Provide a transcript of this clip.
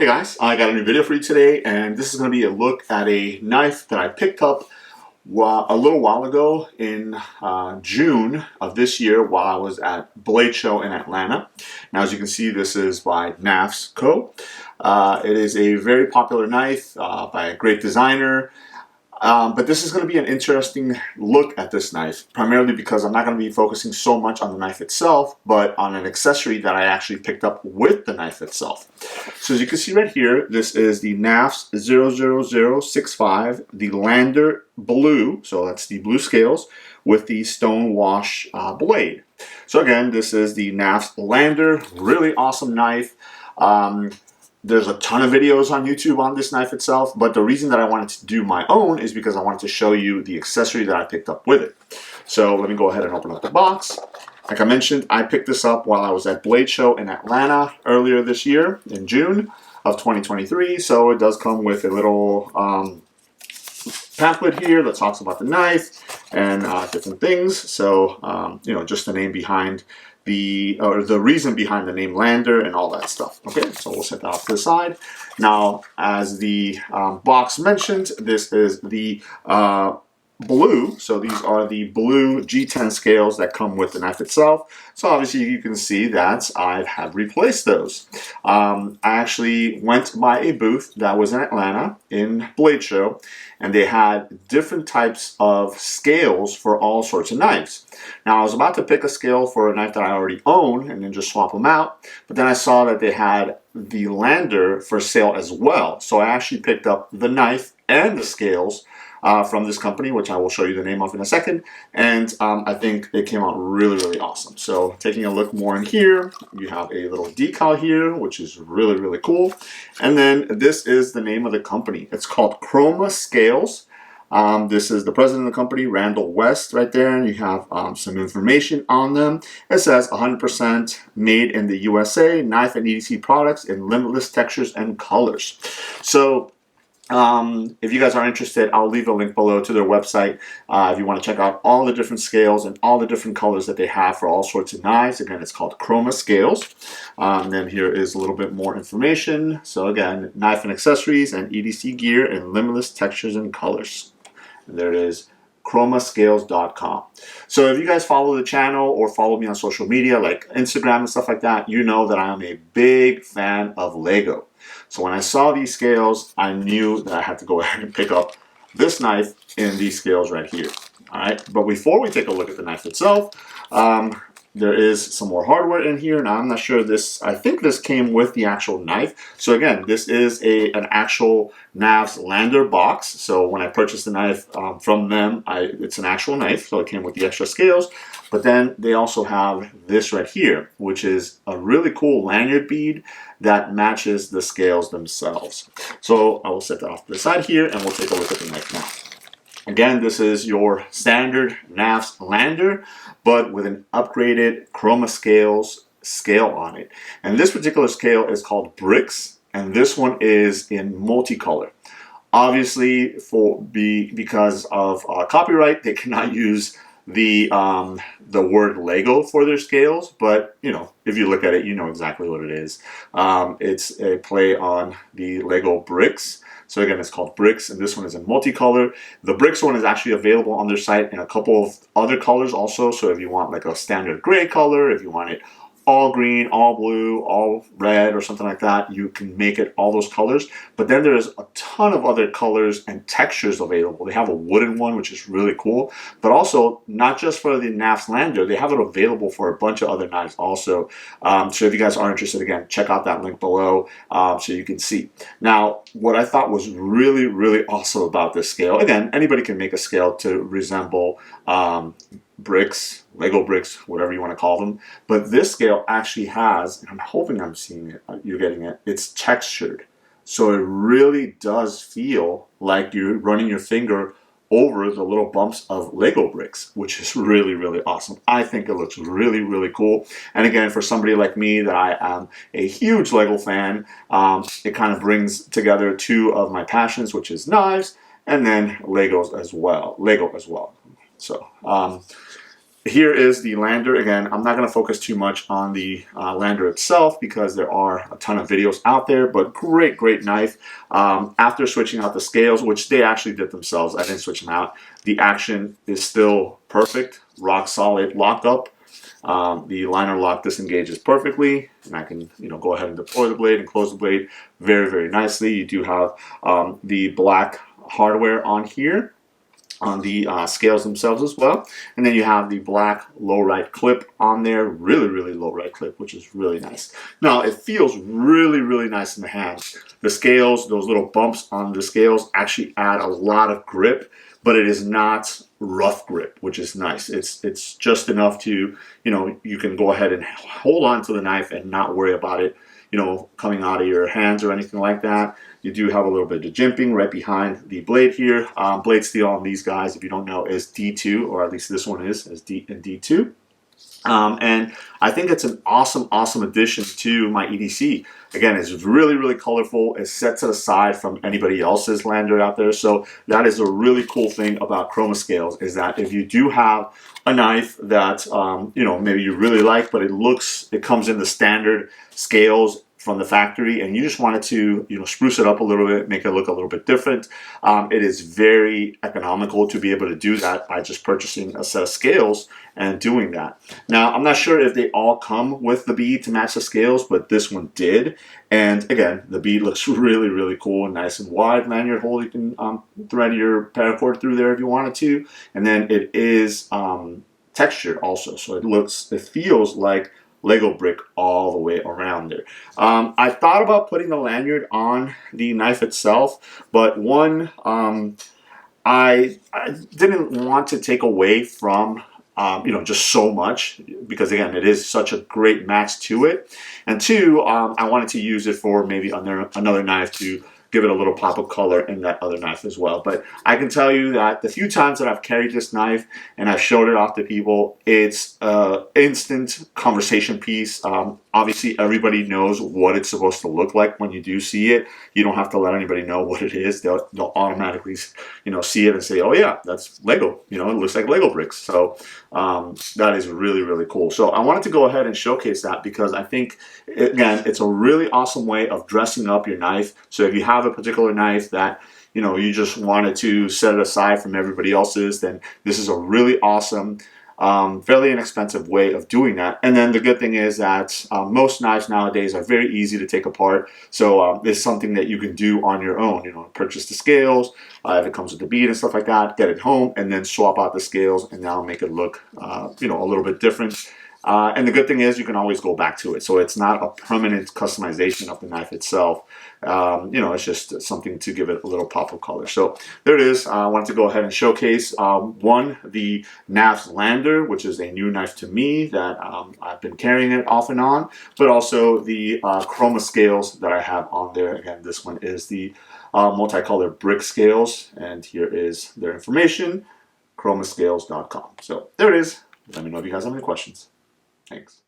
Hey guys, I got a new video for you today, and this is going to be a look at a knife that I picked up a little while ago in June of this year while I was at Blade Show in Atlanta. Now, as you can see, this is by Knafs Co. It is a very popular knife by a great designer. But this is going to be an interesting look at this knife, primarily because I'm not going to be focusing so much on the knife itself, but on an accessory that I actually picked up with the knife itself. So as you can see right here, this is the Knafs 00065, the Lander Blue, so that's the blue scales, with the stone wash blade. So again, this is the Knafs Lander, really awesome knife. There's a ton of videos on YouTube on this knife itself, but the reason that I wanted to do my own is because I wanted to show you the accessory that I picked up with it. So let me go ahead and open up the box. Like I mentioned, I picked this up while I was at Blade Show in Atlanta earlier this year in June of 2023. So it does come with a little pamphlet here that talks about the knife and different things. So, you know, just the name behind the reason behind the name Lander and all that stuff. Okay, so we'll set that off to the side. Now, as the box mentioned, this is the blue, so these are the blue G10 scales that come with the knife itself. So obviously you can see that I have replaced those. I actually went by a booth that was in Atlanta in Blade Show, and they had different types of scales for all sorts of knives. Now I was about to pick a scale for a knife that I already own and then just swap them out, but then I saw that they had the Lander for sale as well. So I actually picked up the knife and the scales from this company, which I will show you the name of in a second, and I think it came out really, really awesome. So taking a look more in here, you have a little decal here, which is really, really cool, and then this is the name of the company. It's called Chroma Scales. This is the president of the company, Randall West, right there, and you have some information on them. It says 100% made in the USA, knife and EDC products in limitless textures and colors. So if you guys are interested, I'll leave a link below to their website if you want to check out all the different scales and all the different colors that they have for all sorts of knives. Again, it's called Chroma Scales. And then here is a little bit more information. So again, knife and accessories and EDC gear in limitless textures and colors. And there it is, chromascales.com. So if you guys follow the channel or follow me on social media like Instagram and stuff like that, you know that I am a big fan of Lego. So when I saw these scales, I knew that I had to go ahead and pick up this knife in these scales right here. All right, but before we take a look at the knife itself, there is some more hardware in here. Now I'm not sure this, I think this came with the actual knife. So again, this is an actual Knafs Lander box. So when I purchased the knife from them, it's an actual knife, so it came with the extra scales. But then they also have this right here, which is a really cool lanyard bead that matches the scales themselves. So I will set that off to the side here and we'll take a look at the knife now. Again, this is your standard Knafs Lander, but with an upgraded Chroma Scales scale on it. And this particular scale is called Bricks, and this one is in multicolor. Obviously, because of copyright, they cannot use the word Lego for their scales, but you know, if you look at it, you know exactly what it is. It's a play on the Lego bricks. So again, it's called Bricks, and this one is in multicolor. The Bricks one is actually available on their site in a couple of other colors also. So if you want like a standard gray color, if you want it all green, all blue, all red, or something like that, you can make it all those colors. But then there's a ton of other colors and textures available. They have a wooden one, which is really cool, but also not just for the Knafs Lander, they have it available for a bunch of other knives also. So if you guys are interested, again, check out that link below so you can see. Now, what I thought was really, really awesome about this scale, again, anybody can make a scale to resemble bricks, Lego bricks, whatever you want to call them. But this scale actually has, and I'm hoping I'm seeing it, you're getting it, it's textured. So it really does feel like you're running your finger over the little bumps of Lego bricks, which is really, really awesome. I think it looks really, really cool. And again, for somebody like me that I am a huge Lego fan, it kind of brings together two of my passions, which is knives and then Lego as well. So, here is the Lander. Again, I'm not going to focus too much on the Lander itself because there are a ton of videos out there, but great knife. After switching out the scales, which they actually did themselves, I didn't switch them out, the action is still perfect, rock solid lockup. The liner lock disengages perfectly, and I can go ahead and deploy the blade and close the blade very nicely. You do have the black hardware on here, on the scales themselves as well, and then you have the black low right clip on there, really low right clip, which is really nice. Now it feels really nice in the hand. The scales, those little bumps on the scales actually add a lot of grip, but it is not rough grip, which is nice. It's just enough to, you can go ahead and hold on to the knife and not worry about it coming out of your hands or anything like that. You do have a little bit of jimping right behind the blade here. Blade steel on these guys, if you don't know, is D2, or at least this one is D2. And I think it's an awesome addition to my EDC. Again, it's really colorful. It's set to the side from anybody else's Lander out there. So that is a really cool thing about Chroma Scales, is that if you do have a knife that maybe you really like, but it comes in the standard scales from the factory, and you just wanted to spruce it up a little bit, make it look a little bit different, it is very economical to be able to do that by just purchasing a set of scales and doing that. Now, I'm not sure if they all come with the bead to match the scales, but this one did. And again, the bead looks really cool and nice and wide lanyard hole. You can thread your paracord through there if you wanted to. And then it is textured also, so it feels like Lego brick all the way around there. I thought about putting the lanyard on the knife itself, but one, I didn't want to take away from just so much, because again, it is such a great match to it. And two, I wanted to use it for maybe another knife to give it a little pop of color in that other knife as well. But I can tell you that the few times that I've carried this knife and I've showed it off to people, it's an instant conversation piece. Obviously, everybody knows what it's supposed to look like when you do see it. You don't have to let anybody know what it is. They'll automatically, see it and say, "Oh yeah, that's Lego. It looks like Lego bricks." So that is really cool. So I wanted to go ahead and showcase that because I think, again, it's a really awesome way of dressing up your knife. So if you have a particular knife that you just wanted to set it aside from everybody else's, then this is a really awesome, fairly inexpensive way of doing that. And then the good thing is that most knives nowadays are very easy to take apart. So it's something that you can do on your own. Purchase the scales, if it comes with the bead and stuff like that, get it home, and then swap out the scales and now make it look, a little bit different. And the good thing is you can always go back to it. So it's not a permanent customization of the knife itself. It's just something to give it a little pop of color. So there it is. I wanted to go ahead and showcase the Knafs Lander, which is a new knife to me that I've been carrying it off and on, but also the Chroma Scales that I have on there. Again, this one is the Multicolor Brick Scales, and here is their information, chromascales.com. So there it is. Let me know if you guys have any questions. Thanks.